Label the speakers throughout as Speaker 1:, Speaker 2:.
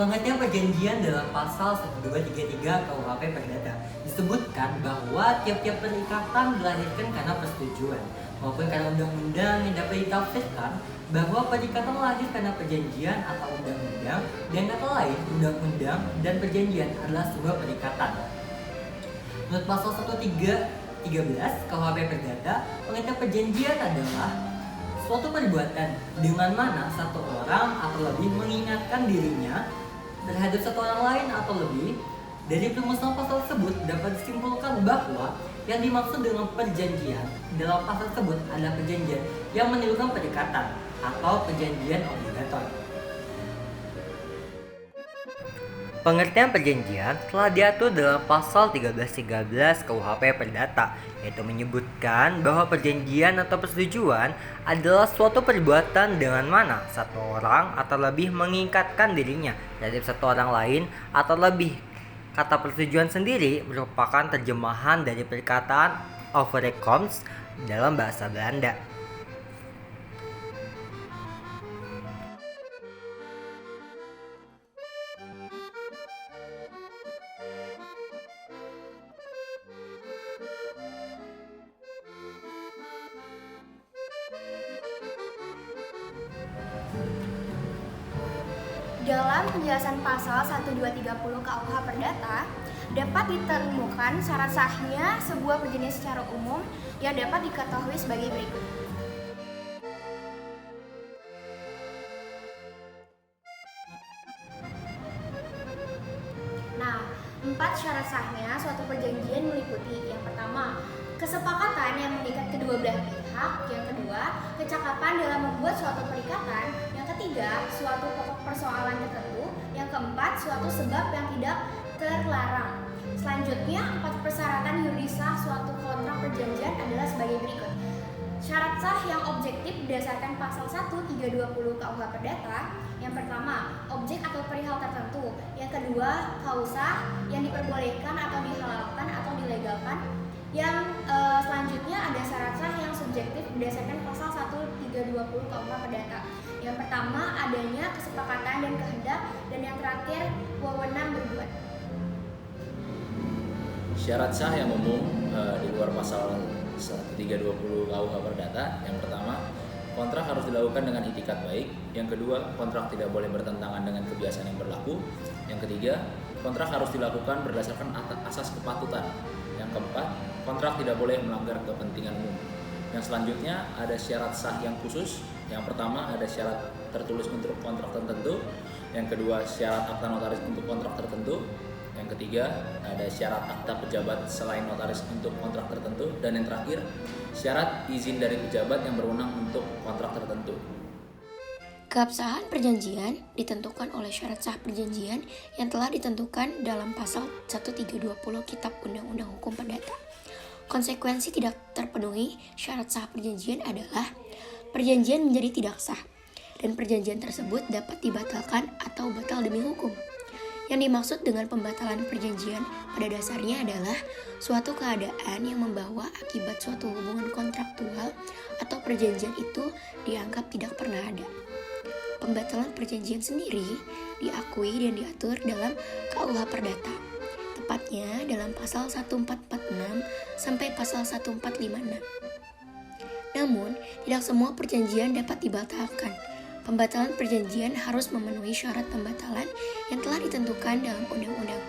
Speaker 1: Pengertian perjanjian dalam pasal 1233 KUHP Perdata disebutkan bahwa tiap-tiap perikatan dilahirkan karena persetujuan maupun karena undang-undang yang dapat ditafsirkan bahwa perikatan lahir karena perjanjian atau undang-undang, dan kata lain undang-undang dan perjanjian adalah sebuah perikatan. Menurut pasal 1313 KUHP Perdata, pengertian perjanjian adalah suatu perbuatan dengan mana satu orang atau lebih mengingatkan dirinya terhadap satu orang lain atau lebih. Dari perumusan pasal tersebut dapat disimpulkan bahwa yang dimaksud dengan perjanjian dalam pasal tersebut adalah perjanjian yang menimbulkan perikatan atau perjanjian obligator. Pengertian perjanjian telah diatur dalam pasal 1313 KUHP Perdata, yaitu menyebutkan bahwa perjanjian atau persetujuan adalah suatu perbuatan dengan mana satu orang atau lebih mengikatkan dirinya terhadap satu orang lain atau lebih. Kata persetujuan sendiri merupakan terjemahan dari perkataan overeenkomst dalam bahasa Belanda.
Speaker 2: Dalam penjelasan pasal 1230 KUH Perdata, dapat ditemukan syarat sahnya sebuah perjanjian secara umum yang dapat diketahui sebagai berikut. Nah, 4 syarat sahnya suatu perjanjian meliputi: yang pertama, kesepakatan yang mengikat kedua belah pihak; yang kedua, kecakapan dalam membuat suatu perikatan; yang ketiga, suatu pokok persoalan tertentu; yang keempat, suatu sebab yang tidak terlarang. Selanjutnya, 4 persyaratan yuridis sah suatu kontrak perjanjian adalah sebagai berikut. Syarat sah yang objektif berdasarkan pasal 1320 KUH Perdata. Yang pertama, objek atau perihal tertentu. Yang kedua, kausa yang diperbolehkan atau dihalalkan atau dilegalkan. Yang selanjutnya ada syarat sah yang subjektif berdasarkan pasal 1320 KUH Perdata. Yang pertama, adanya kesepakatan dan kehendak, dan yang terakhir, wewenang berbuat.
Speaker 3: Syarat sah yang umum di luar pasal 1320 KUH Perdata. Yang pertama, kontrak harus dilakukan dengan itikat baik. Yang kedua, kontrak tidak boleh bertentangan dengan kebiasaan yang berlaku. Yang ketiga, kontrak harus dilakukan berdasarkan asas kepatutan. Yang keempat, kontrak tidak boleh melanggar kepentingan umum. Yang selanjutnya ada syarat sah yang khusus. Yang pertama, ada syarat tertulis untuk kontrak tertentu. Yang kedua, syarat akta notaris untuk kontrak tertentu. Yang ketiga, ada syarat akta pejabat selain notaris untuk kontrak tertentu. Dan yang terakhir, syarat izin dari pejabat yang berwenang untuk kontrak tertentu.
Speaker 4: Keabsahan perjanjian ditentukan oleh syarat sah perjanjian yang telah ditentukan dalam pasal 1320 Kitab Undang-Undang Hukum Perdata. Konsekuensi tidak terpenuhi syarat sah perjanjian adalah perjanjian menjadi tidak sah, dan perjanjian tersebut dapat dibatalkan atau batal demi hukum. Yang dimaksud dengan pembatalan perjanjian pada dasarnya adalah suatu keadaan yang membawa akibat suatu hubungan kontraktual atau perjanjian itu dianggap tidak pernah ada. Pembatalan perjanjian sendiri diakui dan diatur dalam KUH Perdata, tepatnya dalam pasal 1446 sampai pasal 1456. Namun, tidak semua perjanjian dapat dibatalkan. Pembatalan perjanjian harus memenuhi syarat pembatalan yang telah ditentukan dalam undang-undang.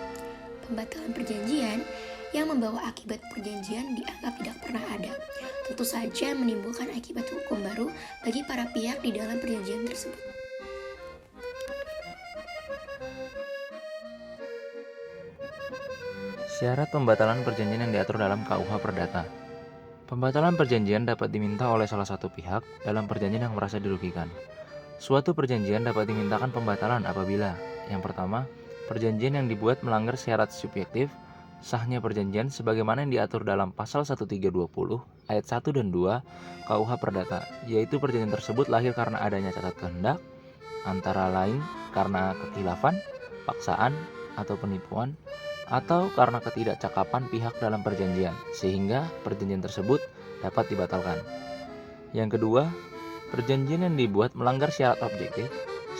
Speaker 4: Pembatalan perjanjian yang membawa akibat perjanjian dianggap tidak pernah ada, tentu saja menimbulkan akibat hukum baru bagi para pihak di dalam perjanjian tersebut.
Speaker 5: Syarat pembatalan perjanjian yang diatur dalam KUH Perdata. Pembatalan perjanjian dapat diminta oleh salah satu pihak dalam perjanjian yang merasa dirugikan. Suatu perjanjian dapat dimintakan pembatalan apabila: yang pertama, perjanjian yang dibuat melanggar syarat subjektif sahnya perjanjian sebagaimana yang diatur dalam pasal 1320 ayat 1 dan 2 KUH Perdata, yaitu perjanjian tersebut lahir karena adanya cacat kehendak, antara lain karena kekhilafan, paksaan, atau penipuan, atau karena ketidakcakapan pihak dalam perjanjian, sehingga perjanjian tersebut dapat dibatalkan. Yang kedua, perjanjian yang dibuat melanggar syarat objektif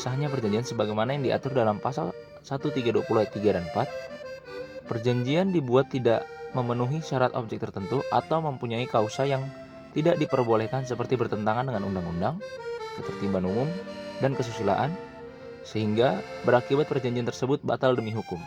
Speaker 5: sahnya perjanjian sebagaimana yang diatur dalam pasal 1320 ayat 3 dan 4. Perjanjian dibuat tidak memenuhi syarat objek tertentu atau mempunyai kausa yang tidak diperbolehkan seperti bertentangan dengan undang-undang, ketertiban umum, dan kesusilaan, sehingga berakibat perjanjian tersebut batal demi hukum.